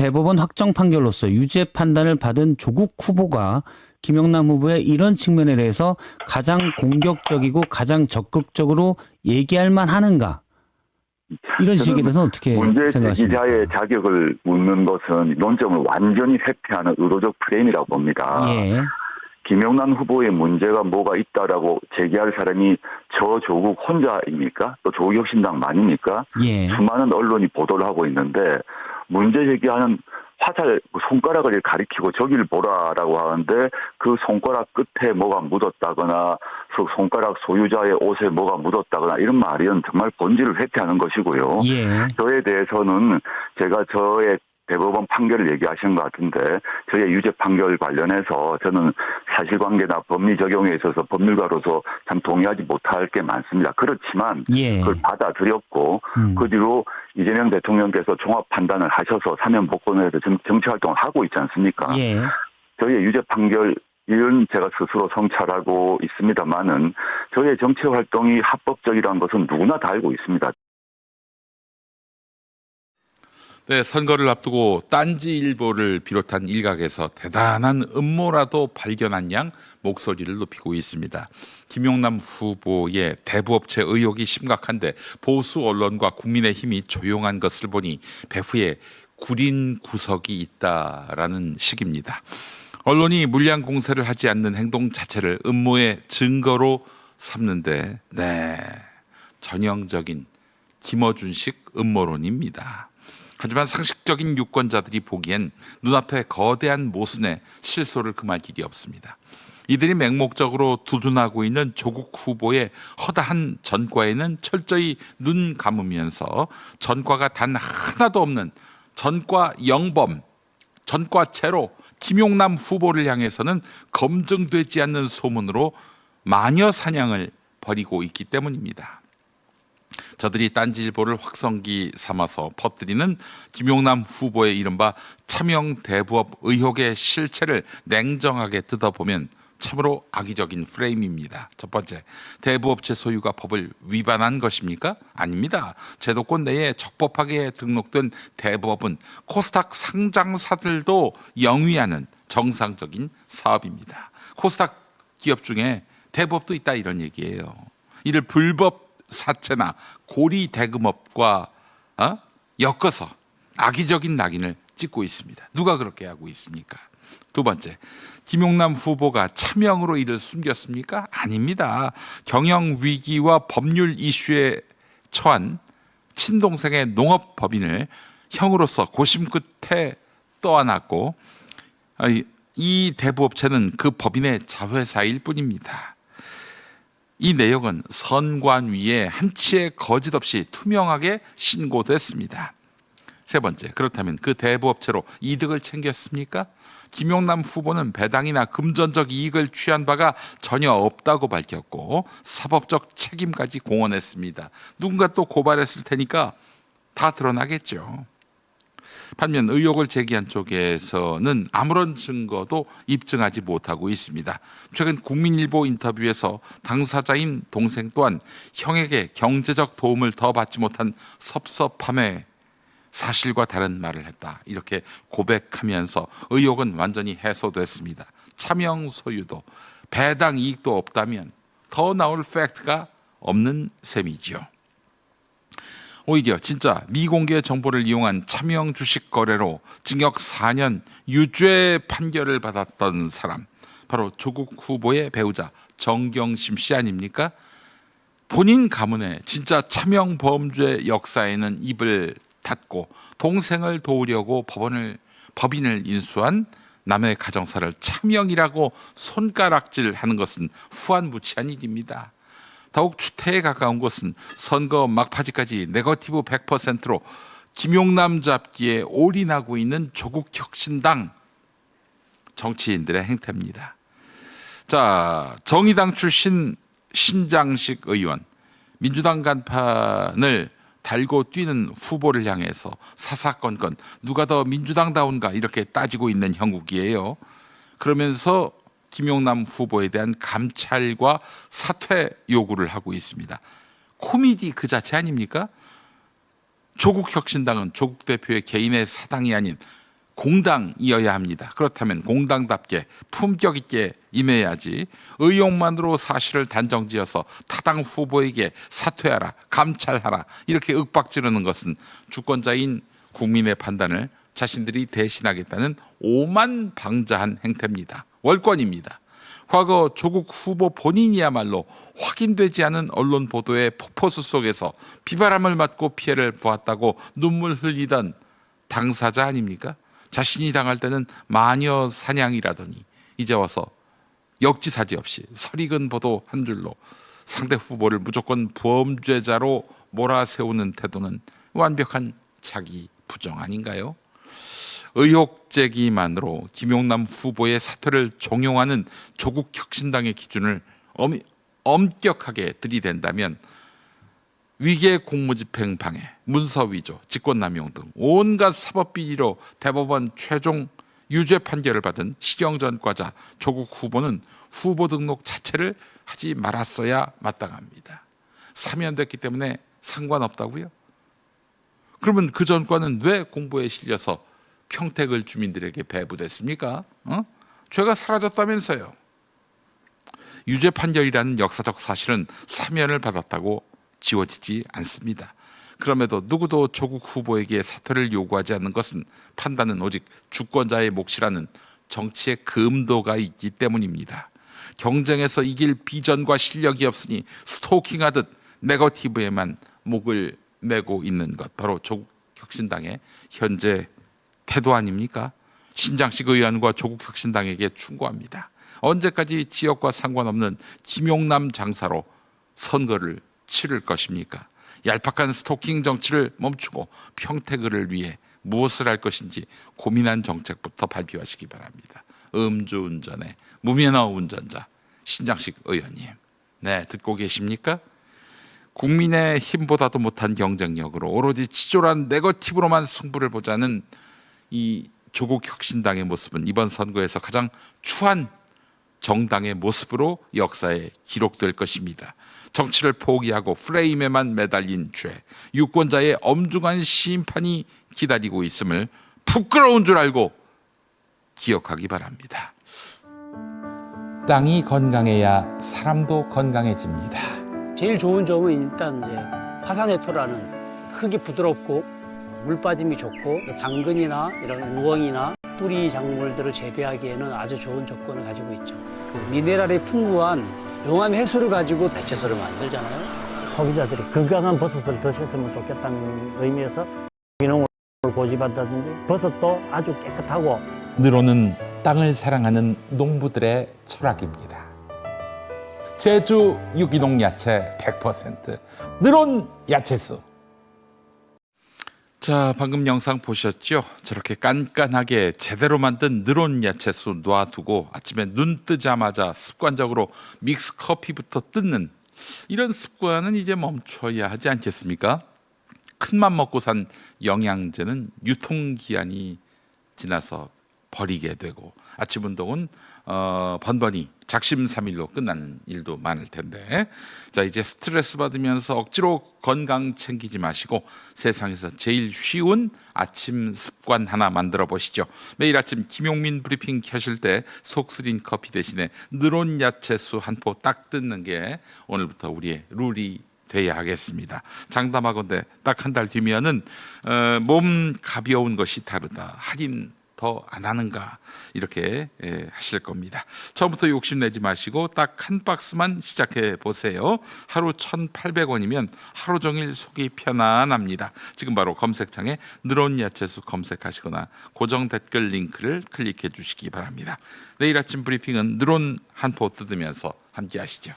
대법원 확정 판결로서 유죄 판단을 받은 조국 후보가 김영남 후보의 이런 측면에 대해서 가장 공격적이고 가장 적극적으로 얘기할 만하는가? 이런 지적에 대해서는 어떻게 문제 생각하십니까? 제기자의 자격을 묻는 것은 논점을 완전히 회피하는 의도적 프레임이라고 봅니다. 예. 김영남 후보의 문제가 뭐가 있다라고 제기할 사람이 저 조국 혼자입니까? 또 조국혁신당만입니까? 예. 수많은 언론이 보도를 하고 있는데 문제 제기하는 화살 손가락을 가리키고 저기를 보라라고 하는데 그 손가락 끝에 뭐가 묻었다거나 그 손가락 소유자의 옷에 뭐가 묻었다거나 이런 말은 정말 본질을 회피하는 것이고요. 예. 저에 대해서는 제가 저의 대법원 판결을 얘기하신 것 같은데 저의 유죄 판결 관련해서 저는 사실관계나 법리 적용에 있어서 법률가로서 참 동의하지 못할 게 많습니다. 그렇지만 예. 그걸 받아들였고 그 뒤로 이재명 대통령께서 종합 판단을 하셔서 사면 복권을 해서 정치활동을 하고 있지 않습니까? 예. 저희의 유죄 판결은 제가 스스로 성찰하고 있습니다만은 저희의 정치활동이 합법적이라는 것은 누구나 다 알고 있습니다. 네, 선거를 앞두고 딴지일보를 비롯한 일각에서 대단한 음모라도 발견한 양 목소리를 높이고 있습니다. 김용남 후보의 대부업체 의혹이 심각한데 보수 언론과 국민의힘이 조용한 것을 보니 배후에 구린 구석이 있다라는 식입니다. 언론이 물량 공세를 하지 않는 행동 자체를 음모의 증거로 삼는데 전형적인 김어준식 음모론입니다. 하지만 상식적인 유권자들이 보기엔 눈앞에 거대한 모순의 실소를 금할 길이 없습니다. 이들이 맹목적으로 두둔하고 있는 조국 후보의 허다한 전과에는 철저히 눈 감으면서 전과가 단 하나도 없는 전과 영범, 전과 제로 김용남 후보를 향해서는 검증되지 않는 소문으로 마녀 사냥을 벌이고 있기 때문입니다. 저들이 딴지일보를 확성기 삼아서 퍼뜨리는 김용남 후보의 이른바 차명 대부업 의혹의 실체를 냉정하게 뜯어보면 참으로 악의적인 프레임입니다. 첫 번째, 대부업체 소유가 법을 위반한 것입니까? 아닙니다. 제도권 내에 적법하게 등록된 대부업은 코스닥 상장사들도 영위하는 정상적인 사업입니다. 코스닥 기업 중에 대부업도 있다 이런 얘기예요. 이를 불법 사채나 고리 대금업과 엮어서 악의적인 낙인을 찍고 있습니다. 누가 그렇게 하고 있습니까? 두 번째, 김용남 후보가 차명으로 이를 숨겼습니까? 아닙니다. 경영 위기와 법률 이슈에 처한 친동생의 농업법인을 형으로서 고심 끝에 떠안았고 이 대부업체는 그 법인의 자회사일 뿐입니다. 이 내용은 선관위에 한치의 거짓 없이 투명하게 신고됐습니다. 세 번째, 그렇다면 그 대부업체로 이득을 챙겼습니까? 김용남 후보는 배당이나 금전적 이익을 취한 바가 전혀 없다고 밝혔고 사법적 책임까지 공언했습니다. 누군가 또 고발했을 테니까 다 드러나겠죠. 반면 의혹을 제기한 쪽에서는 아무런 증거도 입증하지 못하고 있습니다. 최근 국민일보 인터뷰에서 당사자인 동생 또한 형에게 경제적 도움을 더 받지 못한 섭섭함에 사실과 다른 말을 했다. 이렇게 고백하면서 의혹은 완전히 해소됐습니다. 차명 소유도 배당 이익도 없다면 더 나올 팩트가 없는 셈이지요. 오히려 진짜 미공개 정보를 이용한 차명 주식 거래로 징역 4년 유죄 판결을 받았던 사람, 바로 조국 후보의 배우자 정경심 씨 아닙니까? 본인 가문의 진짜 차명 범죄 역사에는 입을 닫고 동생을 도우려고 법인을 인수한 남의 가정사를 차명이라고 손가락질하는 것은 후한무치한 일입니다. 더욱 추태에 가까운 것은 선거 막바지까지 네거티브 100%로 김용남 잡기에 올인하고 있는 조국 혁신당 정치인들의 행태입니다. 자, 정의당 출신 신장식 의원, 민주당 간판을 달고 뛰는 후보를 향해서 사사건건 누가 더 민주당다운가 이렇게 따지고 있는 형국이에요. 그러면서 김용남 후보에 대한 감찰과 사퇴 요구를 하고 있습니다. 코미디 그 자체 아닙니까? 조국 혁신당은 조국 대표의 개인의 사당이 아닌 공당이어야 합니다. 그렇다면 공당답게 품격 있게 임해야지 의욕만으로 사실을 단정지어서 타당 후보에게 사퇴하라, 감찰하라 이렇게 윽박지르는 것은 주권자인 국민의 판단을 자신들이 대신하겠다는 오만방자한 행태입니다. 월권입니다. 과거 조국 후보 본인이야말로 확인되지 않은 언론 보도의 폭포수 속에서 비바람을 맞고 피해를 보았다고 눈물 흘리던 당사자 아닙니까? 자신이 당할 때는 마녀 사냥이라더니 이제 와서 역지사지 없이 설익은 보도 한 줄로 상대 후보를 무조건 범죄자로 몰아세우는 태도는 완벽한 자기 부정 아닌가요? 의혹 제기만으로 김용남 후보의 사퇴를 종용하는 조국 혁신당의 기준을 엄격하게 들이댄다면 위계 공무집행 방해, 문서 위조, 직권남용 등 온갖 사법비리로 대법원 최종 유죄 판결을 받은 시경전과자 조국 후보는 후보 등록 자체를 하지 말았어야 마땅합니다. 사면됐기 때문에 상관없다고요? 그러면 그 전과는 왜 공보에 실려서 평택을 주민들에게 배부됐습니까? 죄가 사라졌다면서요. 유죄 판결이라는 역사적 사실은 사면을 받았다고 지워지지 않습니다. 그럼에도 누구도 조국 후보에게 사퇴를 요구하지 않는 것은 판단은 오직 주권자의 몫이라는 정치의 금도가 있기 때문입니다. 경쟁에서 이길 비전과 실력이 없으니 스토킹하듯 네거티브에만 목을 메고 있는 것, 바로 조국 혁신당의 현재 태도 아닙니까? 신장식 의원과 조국 혁신당에게 충고합니다. 언제까지 지역과 상관없는 김용남 장사로 선거를 치를 것입니까? 얄팍한 스토킹 정치를 멈추고 평택을 위해 무엇을 할 것인지 고민한 정책부터 발표하시기 바랍니다. 음주운전의 무면허 운전자 신장식 의원님, 네, 듣고 계십니까? 국민의 힘보다도 못한 경쟁력으로 오로지 치졸한 네거티브로만 승부를 보자는 이 조국 혁신당의 모습은 이번 선거에서 가장 추한 정당의 모습으로 역사에 기록될 것입니다. 정치를 포기하고 프레임에만 매달린 죄, 유권자의 엄중한 심판이 기다리고 있음을 부끄러운 줄 알고 기억하기 바랍니다. 땅이 건강해야 사람도 건강해집니다. 제일 좋은 점은 일단 이제 화산해토라는 흙이 부드럽고 물 빠짐이 좋고 당근이나 이런 우엉이나 뿌리 작물들을 재배하기에는 아주 좋은 조건을 가지고 있죠. 그 미네랄이 풍부한 용암 해수를 가지고 배채소를 만들잖아요. 소비자들이 건강한 버섯을 드셨으면 좋겠다는 의미에서 기농을 고집한다든지 버섯도 아주 깨끗하고 늘어는 땅을 사랑하는 농부들의 철학입니다. 제주 유기농 야채 100% 늘어온 야채수. 자, 방금 영상 보셨죠? 저렇게 깐깐하게 제대로 만든 늘어온 야채수 놔두고 아침에 눈 뜨자마자 습관적으로 믹스 커피부터 뜯는 이런 습관은 이제 멈춰야 하지 않겠습니까? 큰맘 먹고 산 영양제는 유통기한이 지나서 버리게 되고 아침 운동은 번번이 작심삼일로 끝나는 일도 많을 텐데, 자, 이제 스트레스 받으면서 억지로 건강 챙기지 마시고 세상에서 제일 쉬운 아침 습관 하나 만들어 보시죠. 매일 아침 김용민 브리핑 켜실 때 속 쓰린 커피 대신에 늘어온 야채수 한 포 딱 뜯는 게 오늘부터 우리의 룰이 돼야 하겠습니다. 장담하건대 딱 한 달 뒤면은 몸 가벼운 것이 다르다, 할인 더 안 하는가, 이렇게 하실 겁니다. 처음부터 욕심내지 마시고 딱 한 박스만 시작해 보세요. 하루 1,800원이면 하루 종일 속이 편안합니다. 지금 바로 검색창에 늘어온 야채수 검색하시거나 고정 댓글 링크를 클릭해 주시기 바랍니다. 내일 아침 브리핑은 늘어온 한 포 뜯으면서 함께 하시죠.